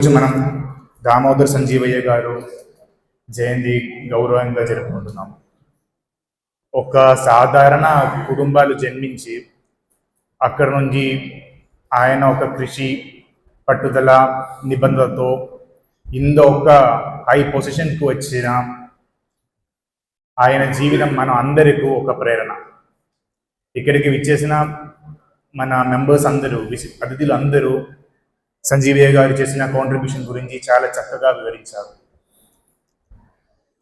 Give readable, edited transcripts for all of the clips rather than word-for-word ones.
ఈరోజు మనం దామోదర్ సంజీవయ్య గారు జయంతి గౌరవంగా జరుపుకుంటున్నాం. ఒక సాధారణ కుటుంబాలు జన్మించి అక్కడ నుంచి ఆయన ఒక కృషి, పట్టుదల, నిబంధనతో ఒక హై పొజిషన్కు వచ్చిన ఆయన జీవితం మన అందరికీ ఒక ప్రేరణ. ఇక్కడికి విచ్చేసిన మన మెంబర్స్ అందరూ, అతిథులు అందరూ సంజీవయ్య గారు చేసిన కాంట్రిబ్యూషన్ గురించి చాలా చక్కగా వివరించారు.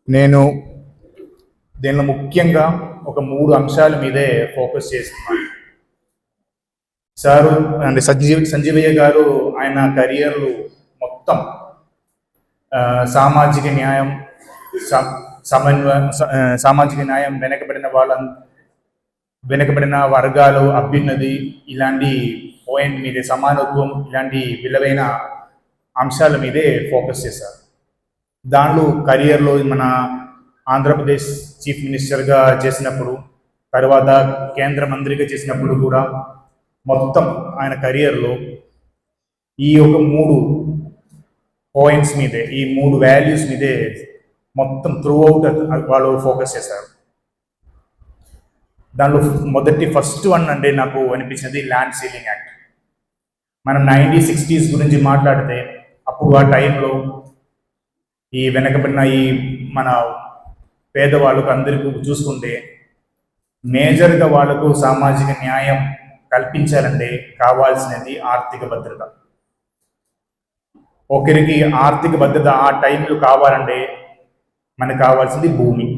నేను దీనిలో ముఖ్యంగా ఒక 3 అంశాల మీదే ఫోకస్ చేస్తున్నాను. సారు అంటే సంజీవయ్య గారు ఆయన కెరియర్లు మొత్తం సామాజిక న్యాయం, సామాజిక న్యాయం, వెనకబడిన వర్గాలు అభ్యున్నతి, ఇలాంటి పాయింట్ మీదే, సమానత్వం, ఇలాంటి విలువైన అంశాల మీదే ఫోకస్ చేశారు. దాంట్లో కెరియర్లో మన ఆంధ్రప్రదేశ్ చీఫ్ మినిస్టర్గా చేసినప్పుడు, తర్వాత కేంద్ర మంత్రిగా చేసినప్పుడు కూడా మొత్తం ఆయన కెరియర్లో ఈ ఒక 3 పాయింట్స్ మీదే, ఈ 3 వాల్యూస్ మీదే మొత్తం త్రూ అవుట్ వాళ్ళు ఫోకస్ చేశారు. దానిలో ఫస్ట్ వన్ అంటే నాకు అనిపించింది ల్యాండ్ సీలింగ్ యాక్ట్. మనం 1960s గురించి మాట్లాడితే అప్పుడు ఆ టైంలో ఈ వెనకబడిన ఈ మన పేదవాళ్ళకు అందరికీ చూసుకుంటే మేజర్గా వాళ్ళకు సామాజిక న్యాయం కల్పించాలంటే కావాల్సినది ఆర్థిక భద్రత. ఒకరికి ఆర్థిక భద్రత ఆ టైంలో కావాలంటే మనకు కావాల్సింది భూమి.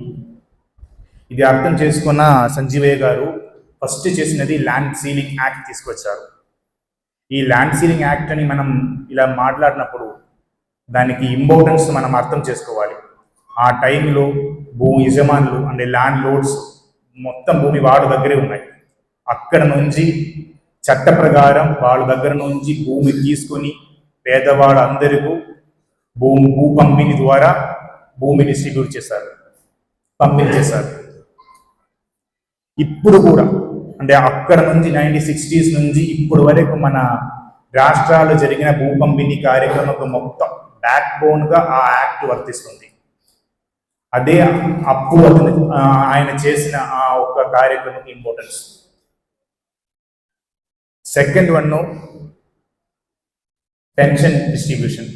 ఇది అర్థం చేసుకున్న సంజీవయ్య గారు ఫస్ట్ చేసినది ల్యాండ్ సీలింగ్ యాక్ట్ తీసుకొచ్చారు. ఈ ల్యాండ్ సీలింగ్ యాక్ట్ అని మనం ఇలా మాట్లాడినప్పుడు దానికి ఇంపార్టెన్స్ మనం అర్థం చేసుకోవాలి. ఆ టైంలో భూమి యజమానులు అంటే ల్యాండ్ లోడ్స్ మొత్తం భూమి వాళ్ళ దగ్గరే ఉన్నాయి. అక్కడ నుంచి చట్ట ప్రకారం వాళ్ళ దగ్గర నుంచి భూమి తీసుకొని పేదవాళ్ళందరికీ భూ పంపిణీ ద్వారా భూమి డిస్ట్రిబ్యూట్ చేశారు, పంపిణీ చేశారు. ఇప్పుడు కూడా అంటే అక్కడ నుంచి 1960s నుంచి ఇప్పుడు వరకు మన రాష్ట్రాల్లో జరిగిన భూ పంపిణీ కార్యక్రమం మొత్తం బ్యాక్ బోన్గా ఆ యాక్ట్ వర్తిస్తుంది. అదే అప్పుడు ఆయన చేసిన ఆ ఒక్క కార్యక్రమం importance. Second one pension distribution.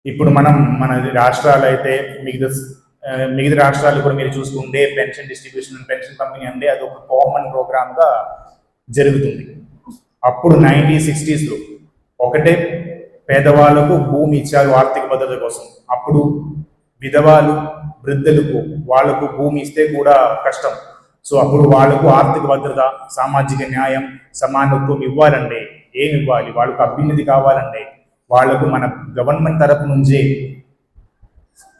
ఇప్పుడు మన రాష్ట్రాలు అయితే మిగతా రాష్ట్రాలు కూడా మీరు చూసుకుంటే పెన్షన్ డిస్ట్రిబ్యూషన్, పెన్షన్ పంపిణీ అంటే అది ఒక కామన్ ప్రోగ్రామ్గా జరుగుతుంది. అప్పుడు 1960sలో ఒకటే పేదవాళ్ళకు భూమి ఇచ్చారు ఆర్థిక భద్రత కోసం. అప్పుడు విధవాలు, వృద్ధులకు వాళ్ళకు భూమి ఇస్తే కూడా కష్టం. సో అప్పుడు వాళ్ళకు ఆర్థిక భద్రత, సామాజిక న్యాయం, సమానత్వం ఇవ్వాలంటే ఏమి ఇవ్వాలి, వాళ్ళకు అభ్యున్నతి కావాలంటే వాళ్లకు మన గవర్నమెంట్ తరపు నుంచే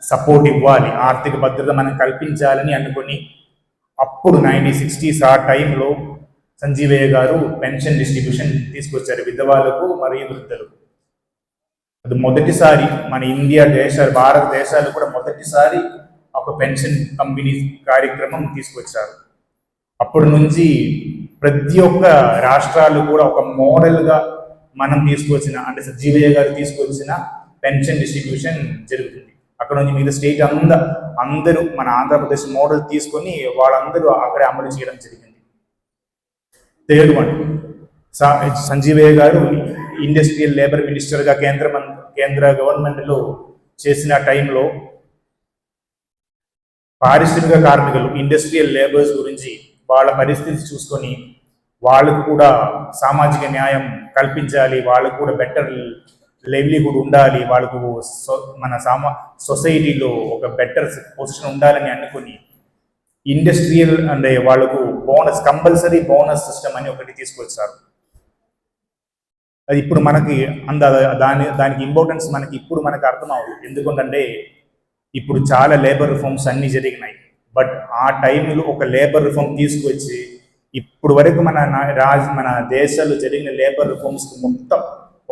సపోర్ట్ ఇవ్వాలి, ఆర్థిక భద్రత మనం కల్పించాలని అనుకుని అప్పుడు 1960s ఆ టైంలో సంజీవయ్య గారు పెన్షన్ డిస్ట్రిబ్యూషన్ తీసుకొచ్చారు విధవాలకు మరియు వృద్ధులకు. అది మొదటిసారి మన భారతదేశాలు కూడా మొదటిసారి ఒక పెన్షన్ పంపిణీ కార్యక్రమం తీసుకొచ్చారు. అప్పటి నుంచి ప్రతి ఒక్క రాష్ట్రాలు కూడా ఒక మోడల్గా మనం తీసుకొచ్చిన అంటే సంజీవయ్య గారు తీసుకొచ్చిన పెన్షన్ డిస్ట్రిబ్యూషన్ జరుగుతుంది. అక్కడ నుంచి మిగతా స్టేట్ అందరూ మన ఆంధ్రప్రదేశ్ మోడల్ తీసుకొని వాళ్ళందరూ అక్కడే అమలు చేయడం జరిగింది. థర్డ్ వన్, సంజీవయ్య గారు ఇండస్ట్రియల్ లేబర్ మినిస్టర్గా కేంద్ర గవర్నమెంట్లో చేసిన టైంలో పారిశ్రామిక కార్మికులు, ఇండస్ట్రియల్ లేబర్స్ గురించి వాళ్ళ పరిస్థితి చూసుకొని వాళ్ళకు కూడా సామాజిక న్యాయం కల్పించాలి, వాళ్ళకు కూడా బెటర్ లైవ్లీహుడ్ ఉండాలి, వాళ్ళకు మన సొసైటీలో ఒక బెటర్ పొజిషన్ ఉండాలని అనుకుని ఇండస్ట్రియల్ అంటే వాళ్ళకు కంపల్సరీ బోనస్ సిస్టమ్ అని ఒకటి తీసుకొచ్చారు. అది ఇప్పుడు మనకి దానికి ఇంపార్టెన్స్ ఇప్పుడు మనకు అర్థం అవుతుంది. ఎందుకంటే ఇప్పుడు చాలా లేబర్ రిఫార్మ్స్ అన్నీ జరిగినాయి. బట్ ఆ టైంలో ఒక లేబర్ రిఫార్మ్ తీసుకొచ్చి ఇప్పుడు వరకు మన దేశాల్లో జరిగిన లేబర్ రిఫార్మ్స్ మొత్తం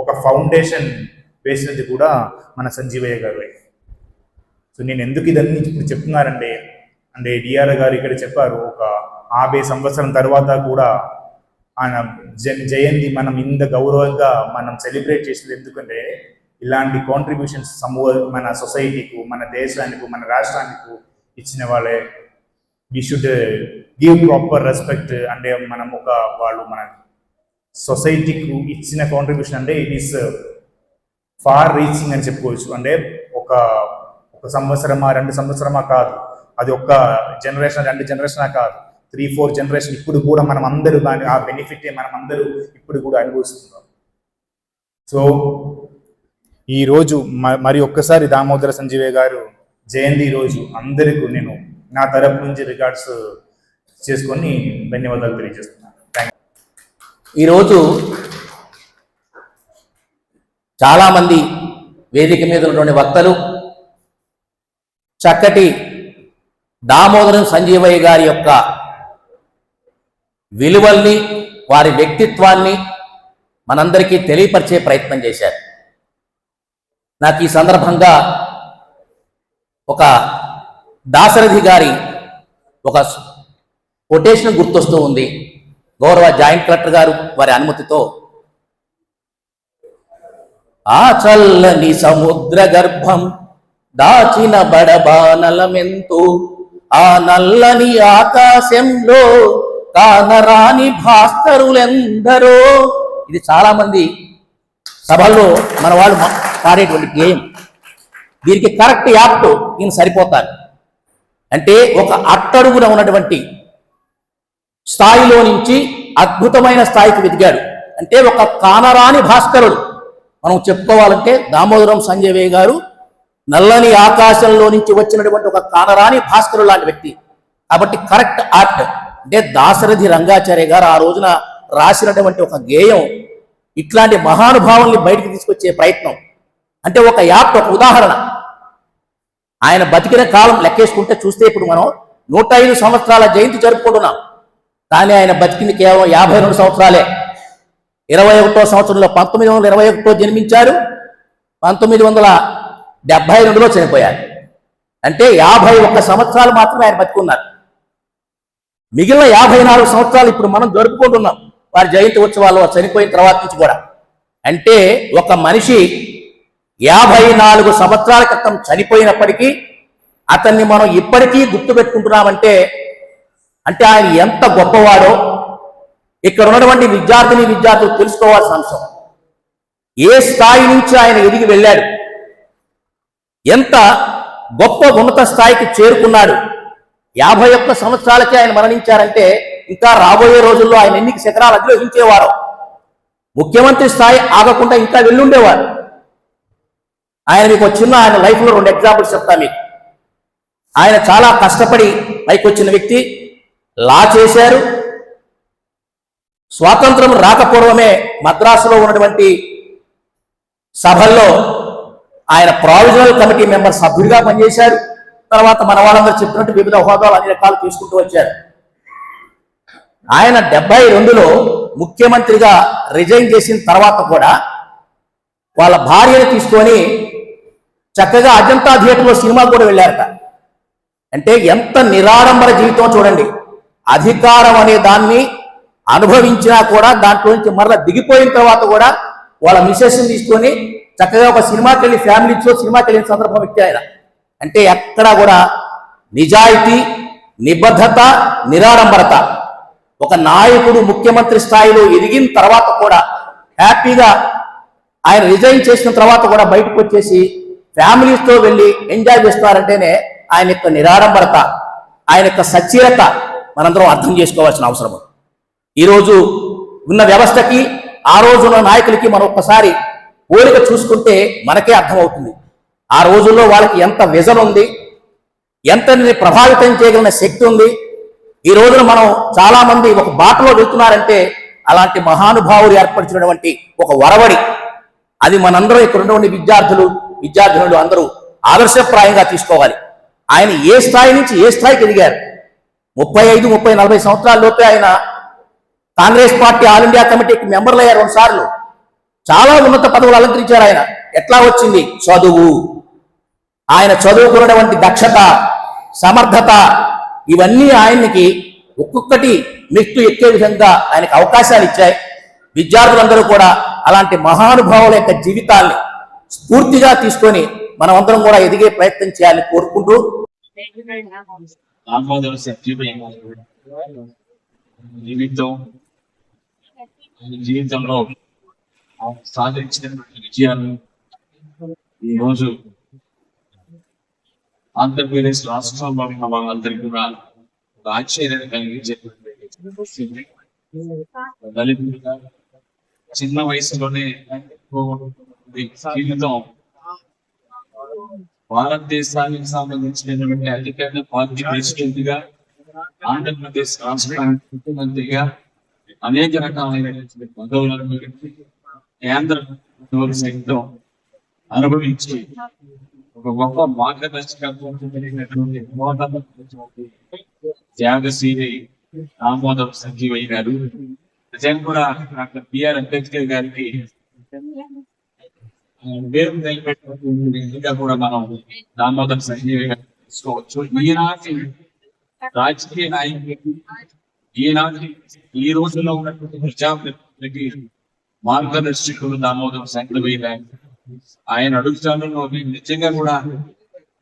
ఒక ఫౌండేషన్ వేసినది కూడా మన సంజీవయ్య గారు. సో నేను ఎందుకు ఇదన్నీ ఇప్పుడు చెప్తున్నారంటే డిఆర్ గారు ఇక్కడ చెప్పారు, ఒక 50 సంవత్సరం తర్వాత కూడా ఆయన జయంతి మనం ఇంత గౌరవంగా మనం సెలబ్రేట్ చేసేది ఎందుకంటే ఇలాంటి కాంట్రిబ్యూషన్స్ మన సొసైటీకు, మన దేశానికి, మన రాష్ట్రానికి ఇచ్చిన వాళ్ళే. We should give proper respect. అంటే మనం వాళ్ళు మన సొసైటీకి ఇచ్చిన కాంట్రిబ్యూషన్ అంటే ఇట్ ఈస్ ఫార్ రీచింగ్ అని చెప్పుకోవచ్చు. అంటే ఒక సంవత్సరమా 2 సంవత్సరమా కాదు, అది ఒక జనరేషన్ 2 జనరేషనా కాదు, 3-4 జనరేషన్ ఇప్పుడు కూడా మనం అందరూ ఆ బెనిఫిట్ మనం అందరూ ఇప్పుడు కూడా అనుభవిస్తున్నాం. సో ఈరోజు మరి ఒక్కసారి దామోదర సంజీవయ్య గారు జయంతి రోజు అందరికీ నేను నా తరపు నుంచి రికార్డ్స్ చేసుకొని ధన్యవాదాలు తెలియజేస్తున్నాను. ఈరోజు చాలామంది వేదిక మీద ఉన్నటువంటి వక్తలు చక్కటి దామోదరం సంజీవయ్య గారి యొక్క విలువల్ని, వారి వ్యక్తిత్వాన్ని మనందరికీ తెలియపరిచే ప్రయత్నం చేశారు. నాకు ఈ సందర్భంగా ఒక దాశరథి గారి ఒక కొటేషన్ గుర్తొస్తూ ఉంది. గౌరవ జాయింట్ కలెక్టర్ గారు వారి అనుమతితో, ఆ చల్లని సముద్ర గర్భం దాచిన బడబానలమెంతో, ఆ నల్లని ఆకాశంలో కానరాని భాస్కరులెందరో. ఇది చాలా మంది సభల్లో మన వాళ్ళు పాడేటువంటి గేయం. దీనికి కరెక్ట్ యాప్ట్ ఈయన సరిపోతారు. అంటే ఒక అట్టడుగున ఉన్నటువంటి స్థాయిలో నుంచి అద్భుతమైన స్థాయికి ఎదిగాడు. అంటే ఒక కానరాని భాస్కరుడు. మనం చెప్పుకోవాలంటే దామోదరం సంజీవయ్య గారు నల్లని ఆకాశంలో నుంచి వచ్చినటువంటి ఒక కానరాని భాస్కరుడు లాంటి వ్యక్తి. కాబట్టి కరెక్ట్ ఆర్ట్. అంటే దాశరథి రంగాచార్య గారు ఆ రోజున రాసినటువంటి ఒక గేయం ఇట్లాంటి మహానుభావుల్ని బయటికి తీసుకొచ్చే ప్రయత్నం. అంటే ఒక యాప్ట్, ఒక ఉదాహరణ. ఆయన బతికిన కాలం లెక్కేసుకుంటే చూస్తే ఇప్పుడు మనం 105 సంవత్సరాల జయంతి జరుపుకుంటున్నాం. కానీ ఆయన బతికింది కేవలం 52 సంవత్సరాలే. 21వ సంవత్సరంలో 1921 జన్మించారు, 1972లో చనిపోయారు. అంటే 51 సంవత్సరాలు మాత్రమే ఆయన బతికున్నారు. మిగిలిన 54 సంవత్సరాలు ఇప్పుడు మనం జరుపుకుంటున్నాం వారి జయంతి ఉత్సవాలు చనిపోయిన తర్వాత నుంచి కూడా. అంటే ఒక మనిషి 54 సంవత్సరాల క్రితం చనిపోయినప్పటికీ అతన్ని మనం ఇప్పటికీ గుర్తుపెట్టుకుంటున్నామంటే అంటే ఆయన ఎంత గొప్పవాడో ఇక్కడ ఉన్నటువంటి విద్యార్థులు తెలుసుకోవాల్సిన అంశం. ఏ స్థాయి నుంచి ఆయన ఎదిగి వెళ్ళాడు, ఎంత గొప్ప ఉన్నత స్థాయికి చేరుకున్నాడు. 51 సంవత్సరాలకే ఆయన మరణించారంటే ఇంకా రాబోయే రోజుల్లో ఆయన ఎన్ని శిఖరాలు అధిరోహించేవారు. ముఖ్యమంత్రి స్థాయి ఆగకుండా ఇంకా వెళ్ళుండేవారు. ఆయన మీకు ఆయన లైఫ్లో 2 ఎగ్జాంపుల్స్ చెప్తా మీకు. ఆయన చాలా కష్టపడి పైకి వచ్చిన వ్యక్తి. లా చేశారు. స్వాతంత్రం రాకపూర్వమే మద్రాసులో ఉన్నటువంటి సభల్లో ఆయన ప్రావిజనల్ కమిటీ మెంబర్ సభ్యుడిగా పనిచేశారు. తర్వాత మన వాళ్ళందరూ చెప్పినట్టు వివిధ హోదాలు అన్ని రకాలు తీసుకుంటూ వచ్చారు. ఆయన 72లో ముఖ్యమంత్రిగా రిజైన్ చేసిన తర్వాత కూడా వాళ్ళ భార్యను తీసుకొని చక్కగా అజంతా థియేటర్లో సినిమా కూడా వెళ్ళారట. అంటే ఎంత నిరాడంబర జీవితం చూడండి. అధికారం అనే దాన్ని అనుభవించినా కూడా దాంట్లో నుంచి మరలా దిగిపోయిన తర్వాత కూడా వాళ్ళ మిసెస్ని తీసుకొని చక్కగా ఒక సినిమాకి వెళ్ళి ఫ్యామిలీతో సినిమాకి వెళ్ళిన సందర్భం వ్యక్తి ఆయన. అంటే ఎక్కడా కూడా నిజాయితీ, నిబద్ధత, నిరాడంబరత. ఒక నాయకుడు ముఖ్యమంత్రి స్థాయిలో ఎదిగిన తర్వాత కూడా హ్యాపీగా ఆయన రిజైన్ చేసిన తర్వాత కూడా బయటకు వచ్చేసి ఫ్యామిలీస్తో వెళ్ళి ఎంజాయ్ చేస్తున్నారంటేనే ఆయన యొక్క నిరాడంబరత, ఆయన యొక్క సచ్చీరత మనందరం అర్థం చేసుకోవాల్సిన అవసరం. ఈరోజు ఉన్న వ్యవస్థకి ఆ రోజున్న నాయకులకి మనం ఒక్కసారి పోలిక చూసుకుంటే మనకే అర్థమవుతుంది. ఆ రోజుల్లో వాళ్ళకి ఎంత విజన్ ఉంది, ఎంత ప్రభావితం చేయగలిగిన శక్తి ఉంది. ఈ రోజున మనం చాలా మంది ఒక బాటలో వెళ్తున్నారంటే అలాంటి మహానుభావులు ఏర్పరిచినటువంటి ఒక వరవడి. అది మనందరం ఇక్కడ ఉన్నటువంటి విద్యార్థులు అందరూ ఆదర్శప్రాయంగా తీసుకోవాలి. ఆయన ఏ స్థాయి నుంచి ఏ స్థాయికి ఎదిగారు. 35-40 సంవత్సరాల్లోపే ఆయన కాంగ్రెస్ పార్టీ ఆల్ ఇండియా కమిటీకి మెంబర్లు అయ్యారు 2 సార్లు. చాలా ఉన్నత పదవులు అలంకరించారు ఆయన. ఎట్లా వచ్చింది? చదువు. ఆయన చదువుకున్నటువంటి దక్షత, సమర్థత, ఇవన్నీ ఆయనకి ఒక్కొక్కటి మెట్టు ఎక్కే విధంగా ఆయనకు అవకాశాలు ఇచ్చాయి. విద్యార్థులందరూ కూడా అలాంటి మహానుభావుల యొక్క జీవితాల్ని స్ఫూర్తిగా తీసుకొని మనమందరం కూడా ఎదిగే ప్రయత్నం చేయాలని కోరుకుంటూ జీవితంలో సాధించిన విజయాలు ఈరోజు ఆంధ్రప్రదేశ్ రాష్ట్రంలో ఉన్న వాళ్ళందరికీ కూడా ఆశ్చర్యాన్ని కలిగించేటువంటి దళితులుగా చిన్న వయసులోనే జీవితం భారతదేశానికి సంబంధించినటువంటి అధికార పార్టీ ప్రెసిడెంట్ గా ఆంధ్రప్రదేశ్ రాష్ట్ర ముఖ్యమంత్రిగా అనేక రకాలైనటువంటి పదవులను కేంద్ర సైతం అనుభవించి ఒక గొప్ప మార్గదర్శకత్వం త్యాగశీలి దామోదర్ సంజీవయ్య గారు నిజంగా కూడా డాక్టర్ బిఆర్ అంబేద్కర్ గారికి పేరు నిలబెట్టినట్టుగా కూడా మనం దామోదర్ సంజీవయ్య గారు తీసుకోవచ్చు. ఈనాటి రాజకీయ నాయకులకి ఈనాటి ఈ రోజుల్లో ఉన్నటువంటి ప్రజాప్రతినిధులకి మార్గదర్శకులు దామోదర్ సంజీవయ్య గారు. ఆయన అడుగుతాను నిజంగా కూడా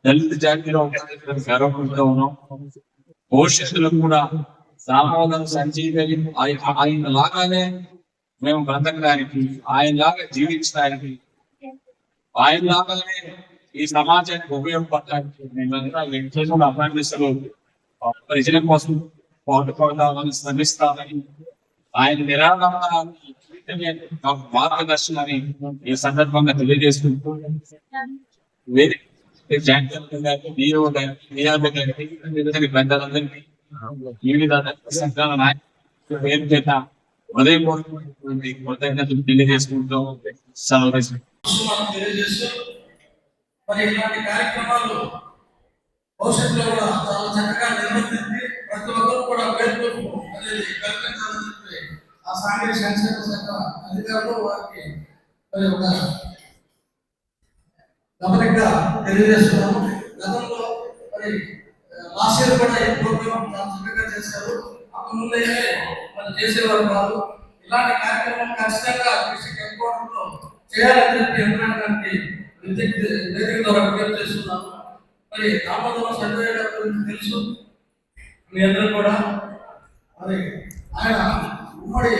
దళిత జాతిలో గర్వపడుతూ ఉన్నాం. భవిష్యత్తులో కూడా దామోదర్ సంజీవయ్య ఆయన లాగానే మేము బ్రతకడానికి, ఆయన లాగా జీవించడానికి, ఆయన లాగానే ఈ సమాజానికి ఉపయోగపడడానికి మేమందరం అభినందిస్తూ ప్రజల కోసం పాటుపడతామని శ్రమిస్తామని ఆయన నిరాకరణ మార్గదర్శనాన్ని ఈ సందర్భంగా తెలియజేసుకుంటూ పెద్దలందరికీ వివిధ సంఘాల నాయకుల పేరు చేత హృదయపూర్వకమైనటువంటి కృతజ్ఞతలు తెలియజేసుకుంటూ సెలవు తెలియజేస్తూ మరి ఇలాంటి కార్యక్రమాలు భవిష్యత్తులో కూడా చాలా చక్కగా నిర్వర్తించి ప్రతి ఒక్కరు కూడా పేర్కొంటూ అనేది కల్పించాలని చెప్పి ఆ సాంఘిక సంక్షేమ శాఖ అధికారులు వారికి మరి ఒక గమనికగా తెలియజేస్తున్నాము. గతంలో మరి లాస్ట్ ఇయర్ కూడా ఈ ప్రోగ్రామ్ చాలా చక్కగా చేశారు. అంతకుముందైతే మరి చేసేవారు కాదు. ఇలాంటి కార్యక్రమం ఖచ్చితంగా డిస్ట్రిక్ట్ హెడ్ క్వార్టర్ లో చేయాలని చెప్పి యంత్రాంగానికి వేదిక ద్వారా విజ్ఞప్తి చేస్తున్నాను. మరి దామోదరం సంజయ్ గారి గురించి తెలుసు మీ అందరూ కూడా. మరి ఆయన ఉమ్మడి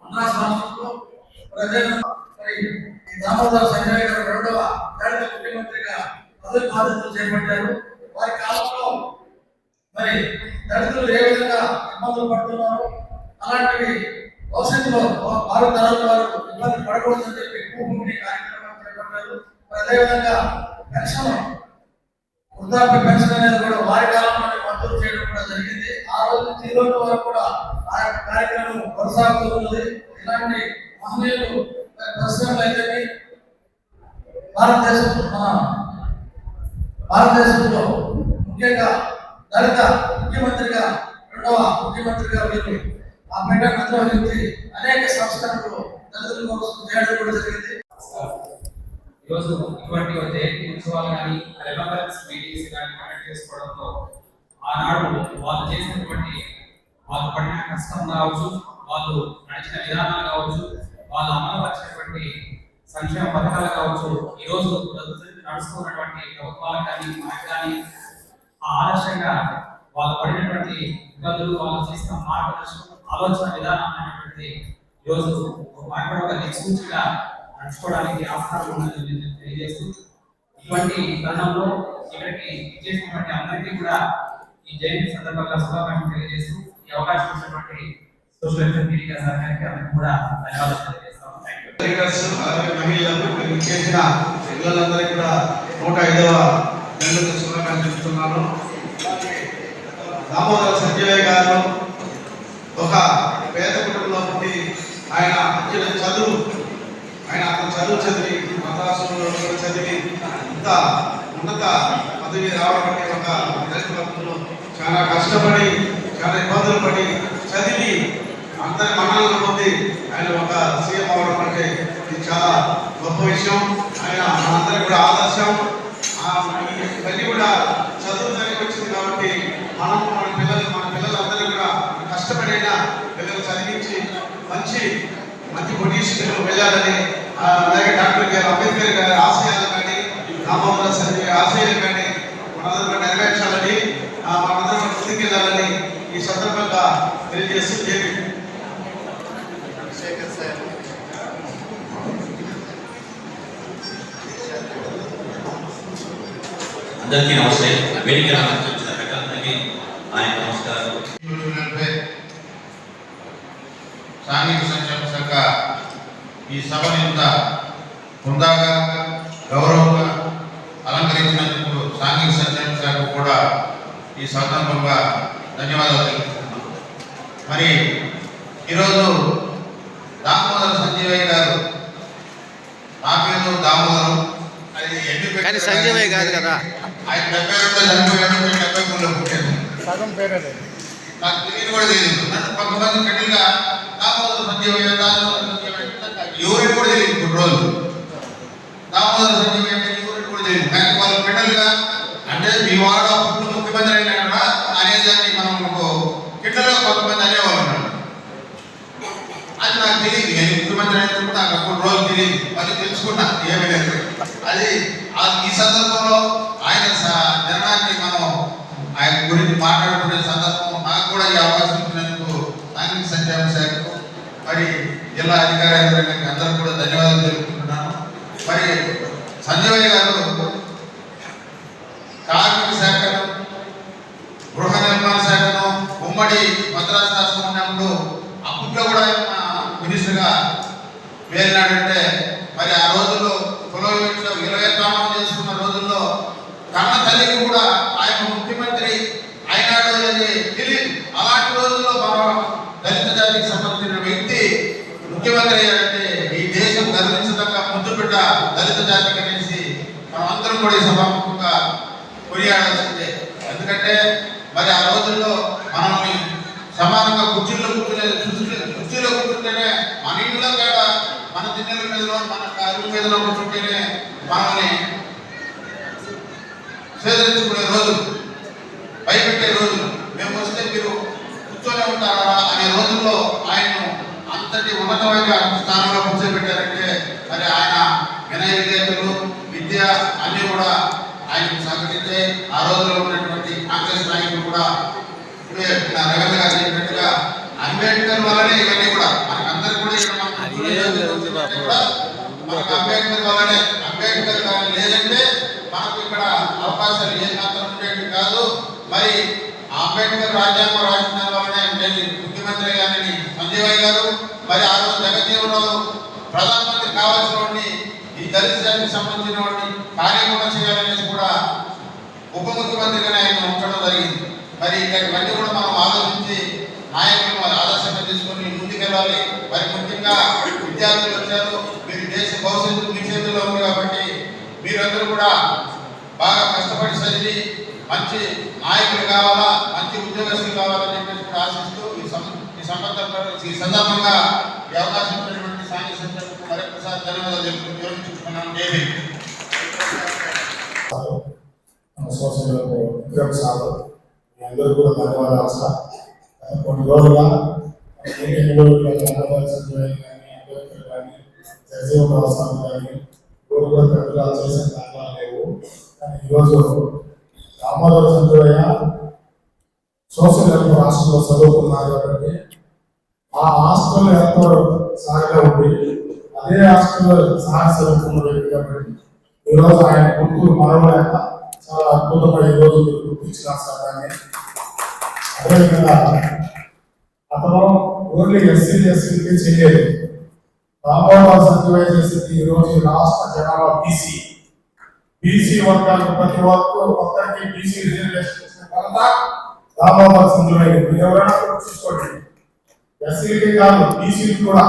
మద్రాసు రాష్ట్రంలో మరి దామోదర సంజయ్ గారు రెండవ దళిత ముఖ్యమంత్రిగా పదవి బాధ్యతలు చేపట్టారు. వారి కాలంలో మరి దళితులు ఏ విధంగా ఇబ్బందులు పడుతున్నారు, అలాంటివి భవిష్యత్తులో వారు తరాల వారు ఇబ్బంది పడకూడదని చెప్పి భూమి కార్యక్రమాలు చేపట్టారు. అదేవిధంగా పెన్షన్, వృద్ధాప్య పెన్షన్ అనేది కూడా వారి కాలంలోనే మంజూరు చేయడం కూడా జరిగింది. ఆ రోజు నుంచి ఈ రోజు వరకు కూడా ఆ యొక్క కార్యక్రమం కొనసాగుతూ ఉన్నది. ఇలాంటి మహనీయులు పరిశ్రమలు అయితే భారతదేశంలో ముఖ్యంగా దళిత ముఖ్యమంత్రిగా రెండవ ముఖ్యమంత్రిగా వీరు ఆ పీఠాన్ని నిర్వహించి అనేక సంస్కరణలు దళితుల కోసం చేయడం కూడా జరిగింది. ఈరోజు ఇటువంటి జయంతి ఉత్సవాలు కానీ రిమెంబరెన్స్ మీటింగ్స్ కానీ కండక్ట్ చేసుకోవడంతో ఆనాడు వాళ్ళు చేసినటువంటి వాళ్ళు పడిన కష్టం కావచ్చు, వాళ్ళు నడిచిన విధానాలు కావచ్చు, వాళ్ళు అమలుపరిచినటువంటి సంక్షేమ పథకాలు కావచ్చు, ఈరోజు నడుస్తున్నటువంటి ప్రభుత్వాలకు కానీ మనకు కానీ ఆలస్యంగా వాళ్ళు పడినటువంటి ఇబ్బందులు, వాళ్ళు చేసిన మార్గదర్శనం ఆలోచన విధానం అనేటువంటిది ఈరోజు మాకు ఒక దిక్సూచిగా నడుచుకోవడానికి ఆస్కారం ఉందని తెలియజేస్తూ ఇటువంటి తరుణంలో ఇక్కడికి చేసినటువంటి అందరికీ కూడా ఈ జయంతి సందర్భంగా శుభాకాంక్షలు తెలియజేస్తూ ఈ అవకాశం ఇచ్చినటువంటి సోషల్ వెల్ఫేర్ మీడియా సహకారికి అందరికీ కూడా ధన్యవాదాలు తెలియజేస్తాం. చేసిన పిల్లలందరికీ కూడా 105వ జన్మదిన శుభాకాంక్షలు చెప్తున్నాను. దామోదర సంజయ్ గారు ఒక పేద కుటుంబంలో పుట్టి ఆయన చదువు చదివి మద్రాసులో చదివి ఇంత ఉన్నత పదవి రావడం అంటే ఒక దళిత వర్గంలో చాలా కష్టపడి చాలా ఇబ్బందులు పడి చదివి అందరి మన్ననలు పొంది ఆయన ఒక సీఎం అవడం అంటే ఇది చాలా గొప్ప విషయం. ఆయన మనందరికీ కూడా ఆదర్శం. ఇవన్నీ కూడా చదువు జరిగి వచ్చింది కాబట్టి మన పిల్లలందరూ కూడా కష్టపడైనా మంచి మంచి పొజిషన్కు వెళ్ళాలని, అలాగే డాక్టర్ బిఆర్ అంబేద్కర్ గారి ఆశయాలు కానీ రామోహన్ సంజయ్ ఆశయాలు కానీ మనందరూ కూడా నెరవేర్చాలని, మనందరం ముందుకెళ్ళాలని ఈ సందర్భంగా తెలియజేస్తూ శేఖర్ సార్. అందరికీ నమస్తే. వేదిక వచ్చిన ప్రజలందరికీ ఆయన నమస్కారం. సాంఘిక సంక్షేమ శాఖ ఈ సభను ఇంత హుందాగా గౌరవంగా అలంకరించినందుకు సాంఘిక సంక్షేమ శాఖ కూడా ఈ సందర్భంగా ధన్యవాదాలు తెలుపుతున్నాను. మరి ఈరోజు దామోదర సంజీవయ్య గారు, నా పేరు దామోదరం, అది కానీ సంజీవయ్య కాదు కదా, ఆయన 72 చనిపోయాడు, 73లో పుట్టాడు. సగం పేరే నాకు తెలియదు కూడా తెలియదు. నన్ను కొంతమంది కఠినంగా దామోదర సంజీవయ్య ఎవరికి కూడా తెలియదు. కొన్ని రోజులు దామోదర సంజీవయ్య అంటే ఎవరికి కూడా తెలియదు. కానీ వాళ్ళు కిండలుగా అంటే మీ వాడు అప్పుడు ముఖ్యమంత్రి అయినా అనేదాన్ని మనం కిండలుగా కొంతమంది అనేవాళ్ళు ఉన్నారు. అది నాకు తెలియదు. నేను ముఖ్యమంత్రి అయినప్పుడు నాకు కొన్ని రోజులు తెలియదు. అది తెలుసుకున్నా ఏమైనా. అది ఈ సందర్భంలో ఆయన జనాన్ని మనం ఆయన గురించి మాట్లాడుకునే సందర్భం నాకు కూడా ఈ అవకాశం ఇచ్చినందుకు సాంఘిక సంక్షేమ శాఖకు మరి జిల్లా అధికార యంత్రాంగానికి అందరూ కూడా ధన్యవాదాలు తెలుపుకుంటున్నాను. మరి సంజయ్ గారు కార్మిక శాఖను, గృహ నిర్మాణ శాఖను ఉమ్మడి మద్రాసు రాష్ట్రం ఉన్నప్పుడు అప్పట్లో కూడా మినిస్టర్గా వెళ్ళినాడంటే మరి ఆ రోజుల్లో కులం విలయత్వానం చేసుకున్న రోజుల్లో కన్న తల్లికి కూడా ఆయన ముఖ్యమంత్రి అయినాడు అనేది తెలియదు. అలాంటి రోజుల్లో మన దళిత జాతికి సంబంధించిన వ్యక్తి ముఖ్యమంత్రి అయ్యాడంటే ఈ దేశం గర్వించదగ్గ ముద్దు బిడ్డ దళిత జాతికి అనేసి మనం అందరం కూడా ఈ సభాముఖంగా కొనియాడాల్సిందే. ఎందుకంటే మరి ఆ రోజుల్లో మనల్ని సమానంగా కుర్చీలో కూర్చుంటేనే మన ఇంట్లో కూడా మన దిన్నెల మీదలో మన అరుగు మీదలో కూర్చుంటేనే మనల్ని స్వీకరించుకునే రోజు, భయపెట్టే రోజులు, మేము వస్తే మీరు కూర్చొని ఉంటారా అనే రోజుల్లో ఆయన్ను అంతటి ఉన్నతమైన స్థానంలో కూర్చోబెట్టారంటే మరి ఆయన వినయ విధేయతలు, విద్య అన్నీ కూడా ఆయనకు సహకరించే ఆ రోజుల్లో ఉన్నటువంటి కాంగ్రెస్ నాయకులు కూడా ఇప్పుడే రవీంద్ర గారు చెప్పినట్టుగా అంబేద్కర్ వల్లనే ఇవన్నీ కూడా మనకు అందరు కూడా ఇక్కడ మనకు అంబేద్కర్ వల్లనే. అంబేద్కర్ గారు లేదంటే మనకు ఇక్కడ అవకాశాలు ఏ మాత్రం ఉండేవి కాదు. మరి అంబేద్కర్ రాజ్యాంగం రాసిన వల్లనే నేను ముఖ్యమంత్రి గారిని సంజయ్ గారు, మరి ఆ రోజు జగజ్జీవనరావు ప్రధానమంత్రి కావాల్సిన వాడిని, ఈ దళిత జాతికి సంబంధించిన వాడిని కార్యక్రమం చేయాలనేసి కూడా ఉప ముఖ్యమంత్రిగానే ఆయన ఉంచడం జరిగింది. మరి ఇవన్నీ కూడా మనం ఆలోచించి నాయకులను ఆదర్శంగా తీసుకొని ముందుకెళ్ళాలి. మరి ముఖ్యంగా విద్యార్థులు వచ్చారు, మీరు దేశ భవిష్యత్తు మీ చేతుల్లో ఉంది కాబట్టి మీరందరూ కూడా బాగా కష్టపడి చదివి మంచి నాయకులు కావాలా, మంచి ఉద్యోగస్తులు కావాలని చెప్పేసి కూడా ఆశిస్తూ ఈ సందర్భంగా ఈ అవకాశం ఇచ్చినటువంటి సాంఘిక సంస్థలకు మరొకసారి ధన్యవాదాలు తెలుపుకుంటున్నాను. అందరూ కూడా ధన్యవాదాలు సార్. కొన్ని రోజులుగా జగజీవనరావు కానీ కూడా పెద్దగా చేసిన దాఖలా లేవు. కానీ ఈరోజు దామోదర సంజయ్ సోషల్ వెల్ఫేర్ హాస్టల్లో చదువుకున్నారు కాబట్టి ఆ హాస్టల్ ఎంతో సాగిగా ఉంది. అదే హాస్టల్లో సాగి చదువుకున్న వ్యక్తి కాబట్టి ఈరోజు ఆయన గుర్తులు మరవలేక చాలా అద్భుతమైన రోజు గుర్తించిన సార్. అదేవిధంగా అతను ఓన్లీ ఎస్సీకి చేయలేదు. దామోదర సంజయ్ చేసింది ఈరోజు రాష్ట్ర జనాభా బీసీ వర్గాలకు ప్రతి ఒక్కరికి బీసీ రిజర్వేషన్ ఇచ్చిన తర్వాత దామోదర సంజయ్ ఎవరైనా చూసుకోండి. ఎస్సీలకి కాదు బీసీలకు కూడా.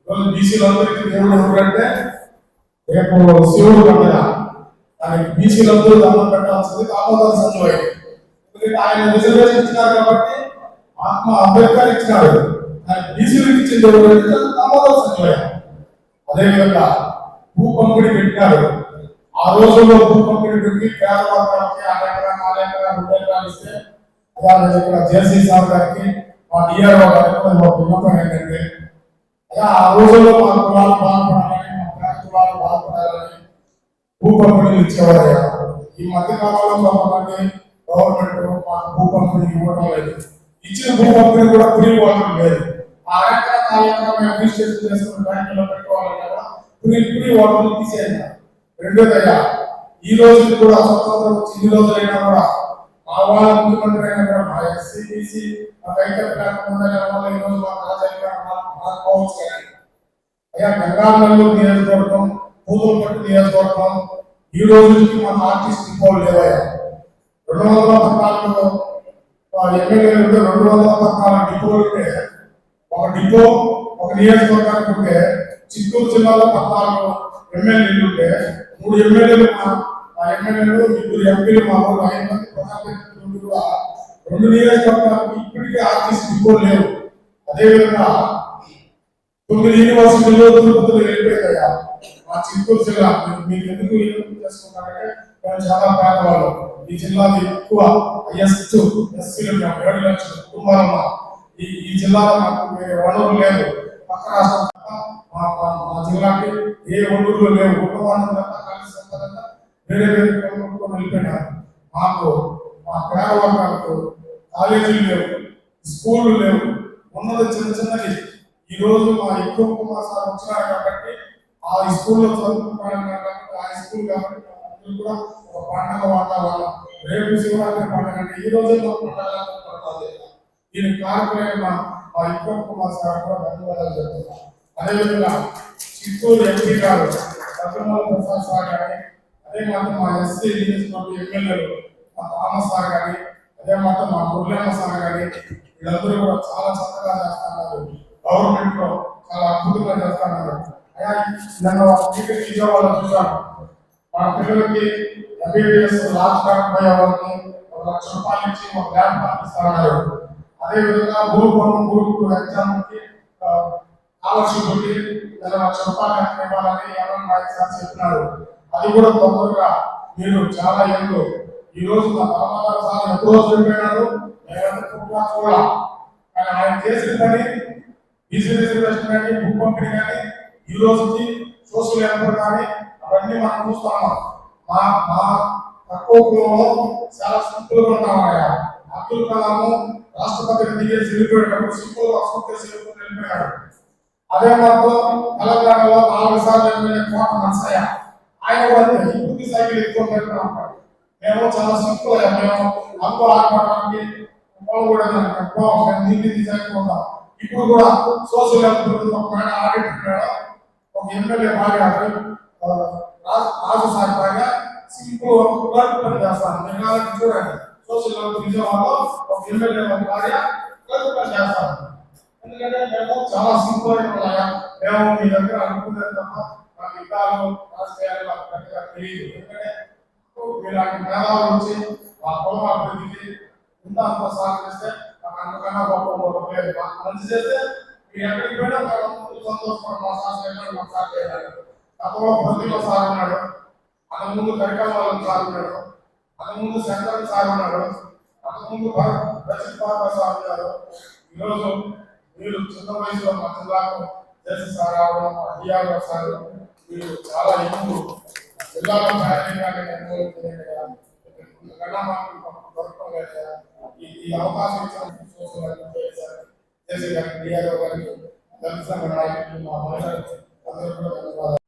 ఈరోజు బీసీలందరికీ దేవుడు ఎవరంటే రేపు శివుడు పండుగ, దానికి బీసీలందరూ దండం పెట్టాల్సింది దామోదర సంజయ్. ఎందుకంటే ఆయన రిజర్వేషన్ ఇచ్చినారు కాబట్టి ఆత్మ అంబేద్కర్ ఇచ్చినారు, ఆయన బీసీలకు ఇచ్చింది ఎవరంటే దామోదర సంజయ్. అదేవిధంగా భూ పంపిణీ పెట్టినారు. ఆ రోజుల్లో భూ పంపిణీ పెట్టి పేద వర్గాలకి 6 ఎకరాలు 4 ఎకరాలు 2 ఎకరాలు ఇస్తే ఇక్కడ జేసీ సార్ గారికి మా డిఆర్ఓ గారికి విన్నపం ఏంటంటే అయ్యా ఆ రోజుల్లో మా కులాలు బాగుపడాలని, మా పేద కులాలు బాగుపడాలని భూ పంపిణీలు ఇచ్చేవారయ్యా. ఈ మధ్య కాలంలో మనకి గవర్నమెంట్ మాకు భూ పంపిణీ ఇవ్వడం లేదు. ఇచ్చిన భూ పంపిణీ కూడా ఫ్రీ వాటర్ లేదు. ఆ ఎకరా కాలంలో రిజిస్ట్రేషన్ చేసుకున్న బ్యాంకులో పెట్టుకోవాలి కదా, ఫ్రీ వాటర్ తీసేయాలి. రెండోదయ్యా, ఈ రోజు కూడా స్వతంత్రం వచ్చి ఇన్ని రోజులైనా కూడా మా వాళ్ళ ముఖ్యమంత్రి అయినా కూడా మా ఎస్సీబీసీ ఐక్యత లేకుండా ఈ రోజు మా రాజకీయ అయ్యా గంగానల్లూరు నియోజకవర్గం, పూతలపట్టు నియోజకవర్గం ఈ రోజుకి మన ఆర్టిస్ట్ డిపోలు లేవయ్యా. 214 ఎమ్మెల్యేలు ఉంటే 214 డిపోలు ఉంటే, ఒక డిపో ఒక నియోజకవర్గానికి ఉంటే చిత్తూరు జిల్లాలో 14 ఎమ్మెల్యేలు ఉంటే 3 ఎమ్మెల్యేలు మా ఎమ్మెల్యేలు, 2 ఎంపీలు, మా ఊరు 5 మంది ప్రజాప్రతినిధులు కూడా 2 నియోజకవర్గాలకు ఇప్పటికే ఆర్టిస్ట్ డిపోలు లేవు. అదేవిధంగా 9 యూనివర్సిటీలు తిరుపతిలో వెళ్ళిపోయాయా. మా చిత్తూరు జిల్లా మీకు ఎందుకు చేసుకున్నారంటే మేము చాలా పేదవాళ్ళు. ఈ జిల్లాలో ఎక్కువ ఎస్సీలు 7 లక్షల కుటుంబాలు. ఈ జిల్లాలో మాకు వేరే వనరులు లేదు. పక్క రాష్ట్రం మా జిల్లాకి ఏ వనరులు లేవు. ఉన్నవాళ్ళంతా కలిసి వేరే వెళ్ళిపోయినారు. మాకు మా పేద వర్గాలకు కాలేజీలు లేవు, స్కూళ్ళు లేవు, ఉన్నది చిన్నది. ఈ రోజు మా ఎక్కువ కుమార్ సార్ వచ్చినారు కాబట్టి ఆ స్కూల్లో చదువుకుంటున్నారు కాబట్టి ఆ స్కూల్ కాబట్టి కూడా ఒక పండుగ వాతావరణం. రేపు శివరాత్రి పండుగ అంటే ఈ రోజే పండుగ. దీనికి కారకులైన మా ఎక్కువ కుమార్ సార్ కూడా ధన్యవాదాలు చెప్తున్నాం. అదేవిధంగా చిత్తూరు ఎంపీ గారు సత్యనారాయణ ప్రసాద్ సార్ కానీ, అదే మాత్రం మా ఎస్సీ ఎమ్మెల్యేలు మా థామస్ సార్ కానీ, అదే మాత్రం మా మురళమ్మ సార్ కానీ, వీళ్ళందరూ కూడా చాలా చక్కగా చేస్తున్నారు. గవర్నమెంట్ లో చాలా అద్భుతంగా చేస్తున్నారు. నన్ను విజయవాడలో చూశాను. మా పిల్లలకి ఎంబీబీఎస్ లాస్ట్ పోయే వాళ్ళకి 1 లక్ష రూపాయలు ఇచ్చి ఒక ల్యాబ్ పంపిస్తున్నారు. అదేవిధంగా గ్రూప్ ఎగ్జామ్ కి స్కాలర్షిప్ ఉంది, 1 లక్ష రూపాయలు ఇవ్వాలని నాయక్ సార్ చెప్పినారు. అది కూడా తొందరగా మీరు చాలా ఏళ్ళు ఈ రోజు మా రామారావు సార్ ఎప్పుడో చనిపోయినారు, కూడా కానీ ఆయన చేసిన పని బీసీ రిజర్వేషన్ కానీ, భూ పంపిణీ కానీ, ఈ రోజుకి సోషల్ వెల్ఫేర్ కానీ అవన్నీ మనం చూస్తాము. మా తక్కువ కులంలో చాలా సింపుల్ గా ఉన్నామయ్యా. అబ్దుల్ కలాము రాష్ట్రపతిని దిగేసి వెళ్ళిపోయేటప్పుడు సింపుల్ గా వెళ్ళిపోయాడు. అదే మాత్రం తెలంగాణలో 4 సార్లు ఎమ్మెల్యే కోట నరసయ్య, ఆయన కూడా ఇప్పుడు సైకిల్ ఎక్కువ ఉంటాడు. మేము చాలా సింపుల్ అయ్యా. మేము అంకు ఆడుకోవడానికి కూడా నీటి సరిపోతాం. ఇప్పుడు కూడా సోషల్ వెల్ఫేర్ ఆడిట్ ఒక ఎమ్మెల్యే బాగా రాజు సార్ బాగా సింపుల్ పని చేస్తాను. మీరు చూడండి, సోషల్ వెల్ఫేర్ విజయవాడలో ఒక ఎమ్మెల్యే భార్య పని చేస్తాను. ఎందుకంటే మేము చాలా సింపుల్ అయినా మేము మీ దగ్గర అనుకునేది తప్ప మాకు ఇతాలు రాజకీయాలు మాకు పెద్దగా తెలియదు. ఎందుకంటే మీలాంటి మేధావులు వచ్చి ఆ కులం అభివృద్ధికి అంత సహకరిస్తే మాకు అంతకన్నా గొప్ప లేదు. మాకు మంచి చేస్తే మీరు ఎక్కడికి పోయినా సంతోషపడ మా సార్ మాకు సార్ చేయాలి. గతంలో ప్రతిభ సార్ ఉన్నాడు, అంతకుముందు కరికాల సార్ ఉన్నాడు, అంతకుముందు శంకర్ సార్ ఉన్నాడు, అంతకుముందు సార్ ఉన్నారు. ఈరోజు మీరు చిన్న వయసులో మా జిల్లాకు చేసి సార్ రావడం, డిఆర్ఓ సార్ మీరు చాలా ఎక్కువ జిల్లాలో ఈ అవకాశం ఇచ్చిన చేసే గారికి, డిఆర్ఓ గారికి, దళిత సంఘ నాయకులు, మా మహిళలు అందరూ కూడా ధన్యవాదాలు.